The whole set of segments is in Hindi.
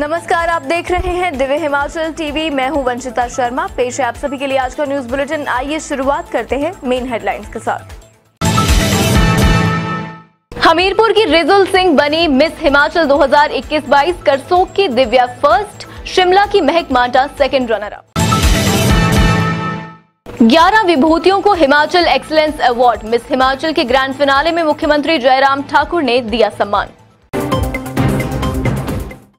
नमस्कार, आप देख रहे हैं दिव्य हिमाचल टीवी। मैं हूं वंशिता शर्मा। पेश है आप सभी के लिए आज का न्यूज बुलेटिन। आइए शुरुआत करते हैं मेन हेडलाइंस के साथ। हमीरपुर की रिजुल सिंह बनी मिस हिमाचल 2021-22, करसोग की दिव्या फर्स्ट, शिमला की महक मांटा सेकंड रनर अप। 11 विभूतियों को Himachal excellence award. Miss Himachal के ग्रैंड फिनाले में मुख्यमंत्री जयराम ठाकुर ने दिया सम्मान।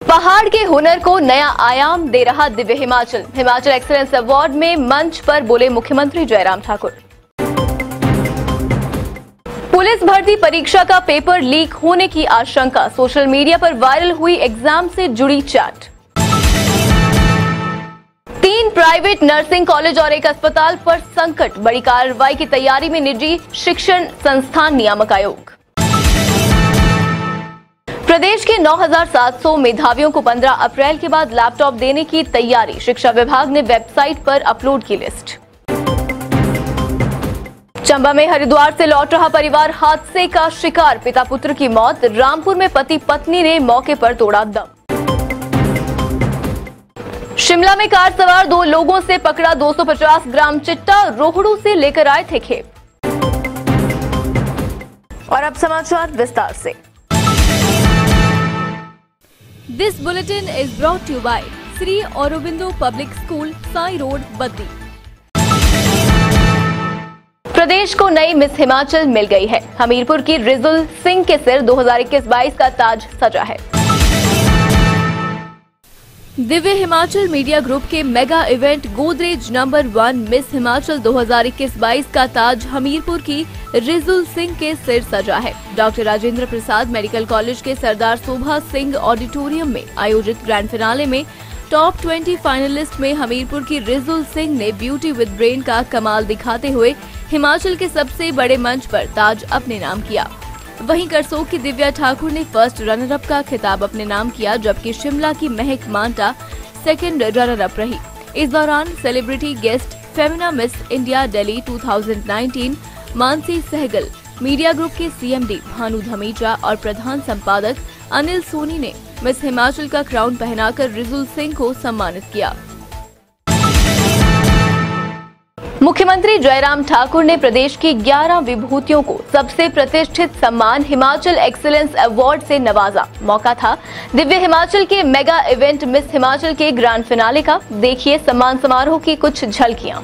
पहाड़ के हुनर को नया आयाम दे रहा दिव्य हिमाचल। हिमाचल एक्सीलेंस अवार्ड में मंच पर बोले मुख्यमंत्री जयराम ठाकुर। पुलिस भर्ती परीक्षा का पेपर लीक होने की आशंका। सोशल मीडिया पर वायरल हुई एग्जाम से जुड़ी चैट। 3 प्राइवेट नर्सिंग कॉलेज और एक अस्पताल पर संकट। बड़ी कार्रवाई की तैयारी में निजी शिक्षण संस्थान नियामक आयोग। प्रदेश के 9,700 मेधावियों को 15 अप्रैल के बाद लैपटॉप देने की तैयारी। शिक्षा विभाग ने वेबसाइट पर अपलोड की लिस्ट। चंबा में हरिद्वार से लौट रहा परिवार हादसे का शिकार। पिता पुत्र की मौत। रामपुर में पति पत्नी ने मौके पर तोड़ा दम। शिमला में कार सवार 2 लोगों से पकड़ा 250 ग्राम चिट्टा। रोहड़ू से लेकर आए थे खेप। और अब समाचार विस्तार से। This bulletin is brought to you by Sri Aurobindo Public School, Sai Road, Baddi. प्रदेश को नई मिस हिमाचल मिल गई है। हमीरपुर की रिजुल सिंह के सिर 2021-22 का ताज सजा है। दिव्य हिमाचल मीडिया ग्रुप के mega event Godrej number 1 miss Himachal 2021-22 का ताज हमीरपुर की रिजुल सिंह के सिर सजा है। Doctor Rajendra Prasad medical college के सरदार शोभा सिंह ऑडिटोरियम में आयोजित ग्रैंड फिनाले में टॉप 20 फाइनलिस्ट में हमीरपुर की रिजुल सिंह ने ब्यूटी विद ब्रेन का कमाल दिखाते हुए हिमाचल के सबसे बड़े मंच पर ताज अपने नाम किया। वहीं करसोग की दिव्या ठाकुर ने फर्स्ट रनर अप का खिताब अपने नाम किया, जबकि शिमला की महक मांटा सेकंड रनर अप रही। इस दौरान celebrity guest Femina Miss India Delhi 2019 Mansi Sehgal, media group के सीएमडी भानु धमीजा और प्रधान संपादक अनिल सोनी ने मिस हिमाचल का क्राउन पहनाकर रिजुल सिंह को सम्मानित किया। मुख्यमंत्री जयराम ठाकुर ने प्रदेश की 11 विभूतियों को सबसे प्रतिष्ठित सम्मान हिमाचल एक्सीलेंस अवार्ड से नवाजा। मौका था दिव्य हिमाचल के मेगा इवेंट मिस हिमाचल के ग्रैंड फिनाले का। देखिए सम्मान समारोह की कुछ झलकियां।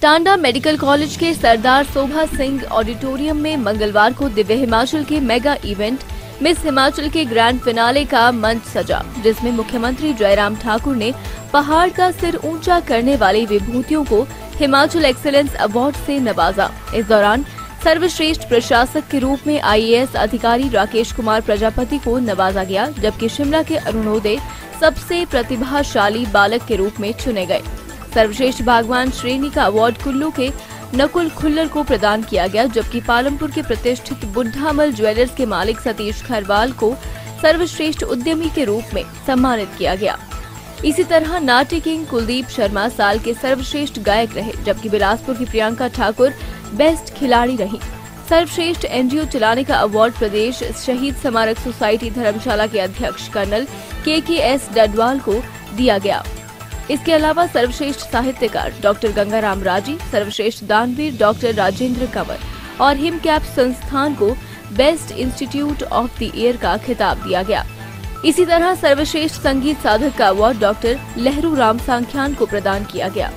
टांडा मेडिकल कॉलेज के सरदार शोभा सिंह ऑडिटोरियम में मंगलवार को दिव्य हिमाचल के मेगा इवेंट मिस हिमाचल के ग्रैंड फिनाले का मंच सजा, जिसमें मुख्यमंत्री जयराम ठाकुर ने पहाड़ का सिर ऊंचा करने वाली विभूतियों को हिमाचल एक्सीलेंस अवार्ड से नवाजा। इस दौरान सर्वश्रेष्ठ प्रशासक के रूप में आईएएस अधिकारी राकेश कुमार प्रजापति को नवाजा गया, जबकि शिमला के अरुणोदय सबसे प्रतिभाशाली बालक के रूप में चुने गए। सर्वश्रेष्ठ बागवान श्रेणी का अवार्ड कुल्लू के नकुल खुल्लर को प्रदान किया गया, जबकि पालमपुर के प्रतिष्ठित बुढ़ामल ज्वेलर्स के मालिक सतीश खरवाल को सर्वश्रेष्ठ उद्यमी के रूप में सम्मानित किया गया। इसी तरह नाट्य किंग कुलदीप शर्मा साल के सर्वश्रेष्ठ गायक रहे, जबकि बिलासपुर की प्रियंका ठाकुर बेस्ट खिलाड़ी रही। सर्वश्रेष्ठ एनजीओ चलाने का अवार्ड प्रदेश शहीद स्मारक सोसाइटी धर्मशाला के अध्यक्ष कर्नल केकेएस डडवाल को दिया गया। इसके अलावा सर्वश्रेष्ठ साहित्यकार डॉक्टर गंगाराम राजी, सर्वश्रेष्ठ दानवीर डॉक्टर राजेंद्र कंवर और हिमकैप संस्थान को best institute of the year का खिताब दिया गया। इसी तरह सर्वश्रेष्ठ संगीत साधक का अवार्ड डॉक्टर लहरू राम सांख्यान को प्रदान किया गया।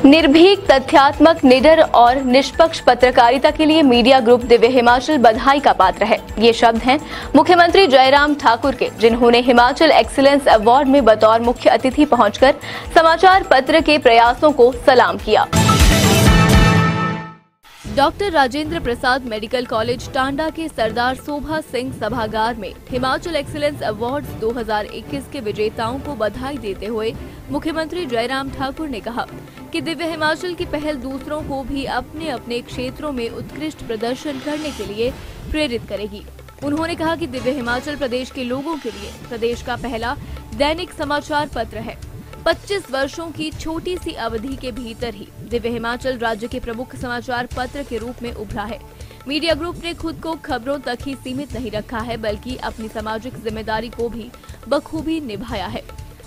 निर्भीक, तथ्यात्मक, निडर और निष्पक्ष पत्रकारिता के लिए मीडिया ग्रुप दिव्य हिमाचल बधाई का पात्र है। ये शब्द हैं मुख्यमंत्री जयराम ठाकुर के, जिन्होंने हिमाचल एक्सीलेंस अवार्ड में बतौर मुख्य अतिथि पहुंचकर समाचार पत्र के प्रयासों को सलाम किया। Doctor Rajendra Prasad medical college Tanda के सरदार शोभा सिंह सभागार में हिमाचल एक्सीलेंस अवार्ड 2021 के विजेताओं को बधाई देते हुए मुख्यमंत्री जयराम ठाकुर ने कहा कि दिव्य हिमाचल की पहल दूसरों को भी अपने अपने क्षेत्रों में उत्कृष्ट प्रदर्शन करने के लिए प्रेरित करेगी। उन्होंने कहा कि दिव्य हिमाचल प्रदेश के लोगों के लिए प्रदेश का पहला दैनिक समाचार पत्र है। 25 वर्षों की छोटी सी अवधि के भीतर ही दिव्य हिमाचल राज्य के प्रमुख समाचार पत्र के रूप में उभरा है। मीडिया ग्रुप ने खुद को खबरों तक ही सीमित नहीं रखा है, बल्कि अपनी सामाजिक जिम्मेदारी को भी बखूबी निभाया है।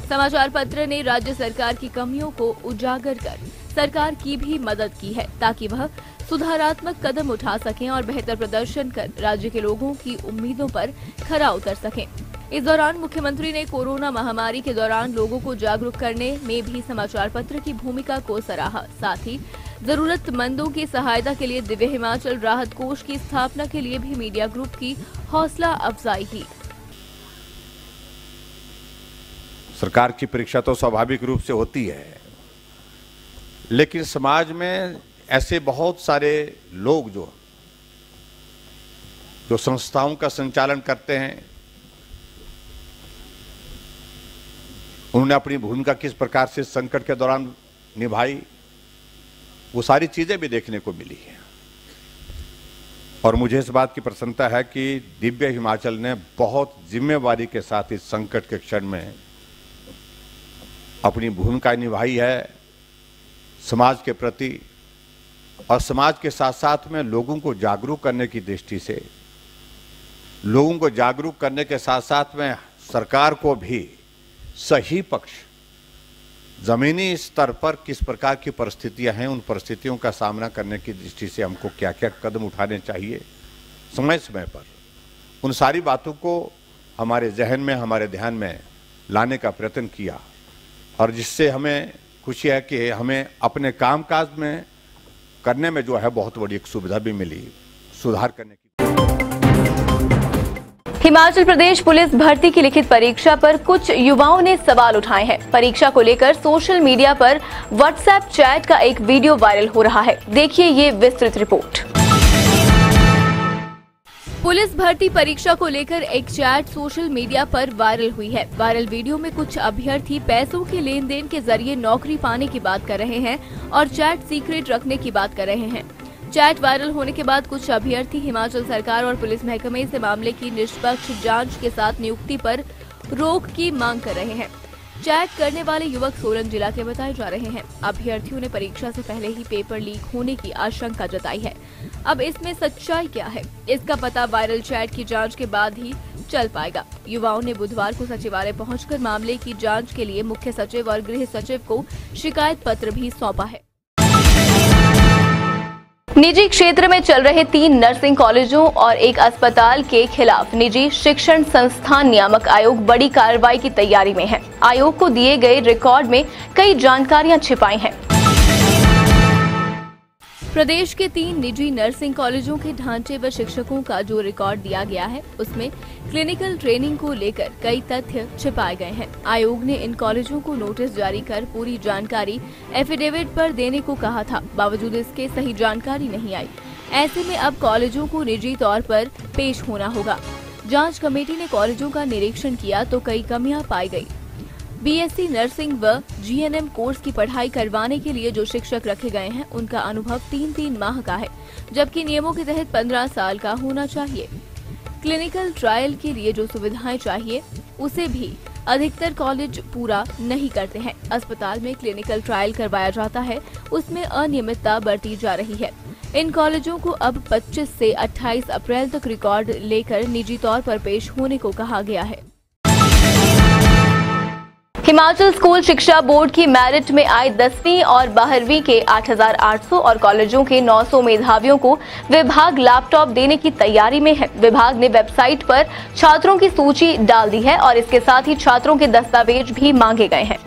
समाचार पत्र ने राज्य सरकार की कमियों को उजागर कर सरकार की भी मदद की है, ताकि वह सुधारात्मक कदम उठा सकें और बेहतर प्रदर्शन कर राज्य के लोगों की उम्मीदों पर खरा उतर सकें। इस दौरान मुख्यमंत्री ने कोरोना महामारी के दौरान लोगों को जागरूक करने में भी समाचार पत्र की भूमिका को सराहा। साथ ही जरूरतमंदों की सहायता के लिए दिव्य हिमाचल राहत कोष की स्थापना के लिए भी मीडिया ग्रुप की हौसला अफजाई की। सरकार की परीक्षा तो स्वाभाविक रूप से होती है, लेकिन समाज में ऐसे बहुत सारे लोग जो संस्थाओं का संचालन करते हैं, उन्होंने अपनी भूमिका किस प्रकार से संकट के दौरान निभाई, वो सारी चीजें भी देखने को मिली है। और मुझे इस बात की प्रसन्नता है कि दिव्य हिमाचल ने बहुत जिम्मेवारी के साथ इस संकट के क्षण में अपनी भूमिका निभाई है समाज के प्रति, और समाज के साथ साथ में लोगों को जागरूक करने की दृष्टि से, लोगों को जागरूक करने के साथ साथ में सरकार को भी सही पक्ष जमीनी स्तर पर किस प्रकार की परिस्थितियां हैं, उन परिस्थितियों का सामना करने की दृष्टि से हमको क्या क्या कदम उठाने चाहिए समय समय पर, उन सारी बातों को हमारे जहन में, हमारे ध्यान में लाने का प्रयत्न किया। और जिससे हमें खुशी है कि हमें अपने कामकाज में करने में जो है बहुत बड़ी एक सुविधा भी मिली, सुधार करने की। हिमाचल प्रदेश पुलिस भर्ती की लिखित परीक्षा पर कुछ युवाओं ने सवाल उठाए हैं। परीक्षा को लेकर सोशल मीडिया पर व्हाट्सएप चैट का एक वीडियो वायरल हो रहा है। देखिए ये विस्तृत रिपोर्ट। पुलिस भर्ती परीक्षा को लेकर एक चैट सोशल मीडिया पर वायरल हुई है। वायरल वीडियो में कुछ अभ्यर्थी पैसों के लेन देन के जरिए नौकरी पाने की बात कर रहे हैं और चैट सीक्रेट रखने की बात कर रहे हैं। चैट वायरल होने के बाद कुछ अभ्यर्थी हिमाचल सरकार और पुलिस महकमे से मामले की निष्पक्ष जांच के साथ नियुक्ति पर रोक की मांग कर रहे हैं। चैट करने वाले युवक सोलन जिला के बताए जा रहे हैं। अभ्यर्थियों ने परीक्षा से पहले ही पेपर लीक होने की आशंका जताई है। अब इसमें सच्चाई क्या है, इसका पता वायरल चैट की जांच के बाद ही चल पाएगा। युवाओं ने बुधवार को सचिवालय पहुंचकर मामले की जांच के लिए मुख्य सचिव और गृह सचिव को शिकायत पत्र भी सौंपा है। निजी क्षेत्र में चल रहे 3 नर्सिंग कॉलेजों और एक अस्पताल के खिलाफ निजी शिक्षण संस्थान नियामक आयोग बड़ी कार्रवाई की तैयारी में है। आयोग को दिए गए रिकॉर्ड में कई जानकारियां छिपाई हैं। प्रदेश के 3 निजी नर्सिंग कॉलेजों के ढांचे व शिक्षकों का जो रिकॉर्ड दिया गया है, उसमें क्लिनिकल ट्रेनिंग को लेकर कई तथ्य छिपाए गए हैं। आयोग ने इन कॉलेजों को नोटिस जारी कर पूरी जानकारी एफिडेविट पर देने को कहा था, बावजूद इसके सही जानकारी नहीं आई। ऐसे में अब कॉलेजों को निजी तौर पर पेश होना होगा। जांच कमेटी ने कॉलेजों का निरीक्षण किया तो कई कमियां पाई गई। बीएससी नर्सिंग व जीएनएम कोर्स की पढ़ाई करवाने के लिए जो शिक्षक रखे गए हैं, उनका अनुभव 3-3 माह का है, जबकि नियमों के तहत 15 साल का होना चाहिए। क्लिनिकल ट्रायल के लिए जो सुविधाएं चाहिए, उसे भी अधिकतर कॉलेज पूरा नहीं करते हैं। अस्पताल में क्लिनिकल ट्रायल करवाया जाता है, उसमें अनियमितता बरती जा रही है। इन कॉलेजों को अब 25 से 28 अप्रैल तक रिकॉर्ड लेकर निजी तौर पर पेश होने को कहा गया है। हिमाचल स्कूल शिक्षा बोर्ड की मेरिट में आए 10वीं और 12वीं के 8,800 और कॉलेजों के 900 मेधावियों को विभाग लैपटॉप देने की तैयारी में है। विभाग ने वेबसाइट पर छात्रों की सूची डाल दी है और इसके साथ ही छात्रों के दस्तावेज भी मांगे गए हैं।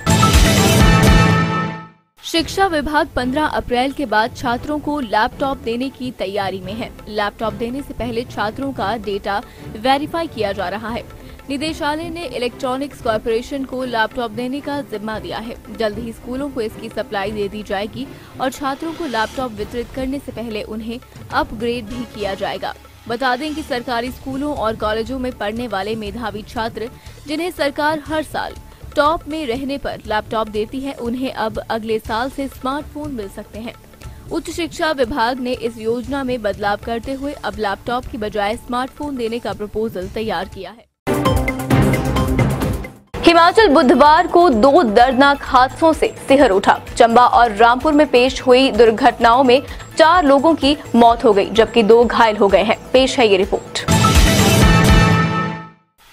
शिक्षा विभाग 15 अप्रैल के बाद छात्रों को लैपटॉप देने की तैयारी में है। लैपटॉप देने से पहले छात्रों का डेटा वेरीफाई किया जा रहा है। निदेशालय ने इलेक्ट्रॉनिक्स कॉर्पोरेशन को लैपटॉप देने का जिम्मा दिया है। जल्द ही स्कूलों को इसकी सप्लाई दे दी जाएगी और छात्रों को लैपटॉप वितरित करने से पहले उन्हें अपग्रेड भी किया जाएगा। बता दें कि सरकारी स्कूलों और कॉलेजों में पढ़ने वाले मेधावी छात्र जिन्हें सरकार हर साल टॉप में रहने पर लैपटॉप देती है, उन्हें अब अगले साल से स्मार्टफोन मिल सकते हैं। उच्च शिक्षा विभाग ने इस योजना में बदलाव करते हुए अब लैपटॉप की बजाय स्मार्टफोन देने का प्रपोजल तैयार किया है। हिमाचल बुधवार को 2 दर्दनाक हादसों से सिहर उठा। चंबा और रामपुर में पेश हुई दुर्घटनाओं में 4 लोगों की मौत हो गई जबकि 2 घायल हो गए हैं। पेश है ये report.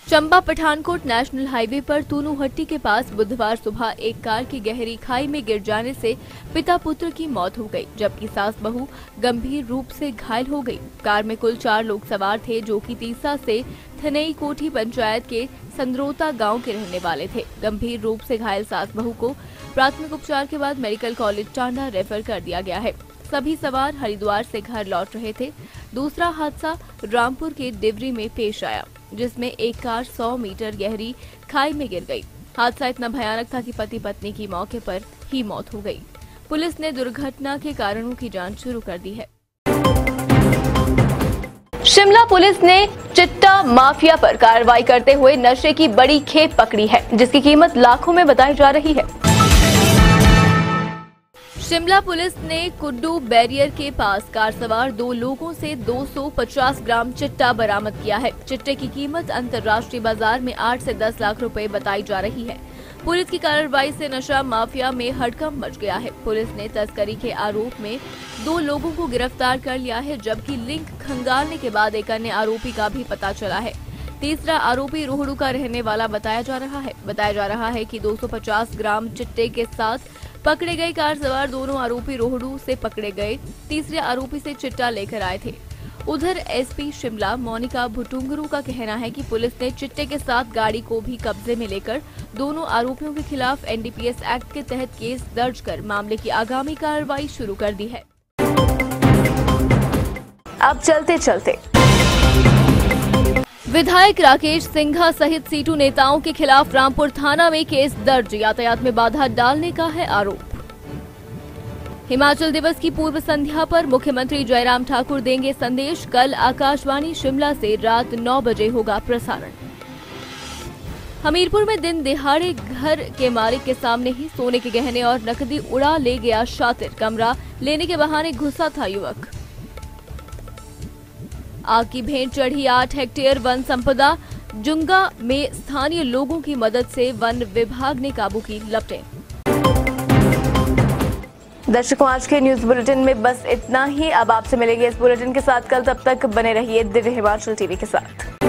Chamba Pathankot national highway पर तूनुहट्टी के पास बुधवार सुबह एक कार की गहरी खाई में गिर जाने से पिता पुत्र की मौत हो गई जबकि सास बहू गंभीर रूप से घायल हो गई। कार में कुल 4 लोग सवार थे जो कि तीसा से थनई कोठी पंचायत के संद्रोता गांव के रहने वाले थे। गंभीर रूप से घायल सास बहू को प्राथमिक उपचार के बाद मेडिकल कॉलेज टांडा रेफर कर दिया गया है। सभी सवार हरिद्वार से घर लौट रहे थे। दूसरा हादसा रामपुर के डिवरी में पेश आया जिसमें एक कार 100 मीटर गहरी खाई में गिर गई। हादसा इतना भयानक था कि पति पत्नी की मौके पर ही मौत हो गई। पुलिस ने दुर्घटना के कारणों की जांच शुरू कर दी है। शिमला पुलिस ने चिट्टा माफिया पर कार्रवाई करते हुए नशे की बड़ी खेप पकड़ी है जिसकी कीमत लाखों में बताई जा रही है। शिमला पुलिस ने कुड्डू बैरियर के पास कार सवार 2 लोगों से 250 ग्राम चिट्टा बरामद किया है। चिट्टे की कीमत अंतर्राष्ट्रीय बाजार में 8 से 10 लाख रुपए बताई जा रही है। पुलिस की कार्रवाई से नशा माफिया में हड़कंप मच गया है। पुलिस ने तस्करी के आरोप में 2 लोगों को गिरफ्तार कर लिया है जबकि लिंक खंगालने के बाद एक अन्य आरोपी का भी पता चला है। तीसरा आरोपी रोहड़ू का रहने वाला बताया जा रहा है कि 250 ग्राम चिट्टे के साथ पकड़े गए कार सवार दोनों आरोपी रोहड़ू से पकड़े गए तीसरे आरोपी से चिट्टा लेकर आए थे। उधर एसपी शिमला मोनिका भुटुंगरू का कहना है कि पुलिस ने चिट्टे के साथ गाड़ी को भी कब्जे में लेकर दोनों आरोपियों के खिलाफ एनडीपीएस एक्ट के तहत केस दर्ज कर मामले की आगामी कार्रवाई शुरू कर दी है। अब चलते चलते विधायक राकेश सिंघा सहित सीटू नेताओं के खिलाफ रामपुर थाना में केस दर्ज। यातायात में बाधा डालने का है आरोप। हिमाचल दिवस की पूर्व संध्या पर मुख्यमंत्री जयराम ठाकुर देंगे संदेश। कल आकाशवाणी शिमला से रात 9 बजे होगा प्रसारण। हमीरपुर में दिन दिहाड़े घर के मालिक के सामने ही सोने के गहने और नकदी उड़ा ले गया शातिर। कमरा लेने के बहाने घुसा था युवक। आग की भेंट चढ़ी 8 हेक्टेयर वन संपदा। जुंगा में स्थानीय लोगों की मदद से वन विभाग ने काबू की लपटें। दर्शकों, आज के न्यूज बुलेटिन में बस इतना ही। अब आपसे मिलेंगे इस बुलेटिन के साथ कल। तब तक बने रहिए दिव्य हिमाचल टीवी के साथ।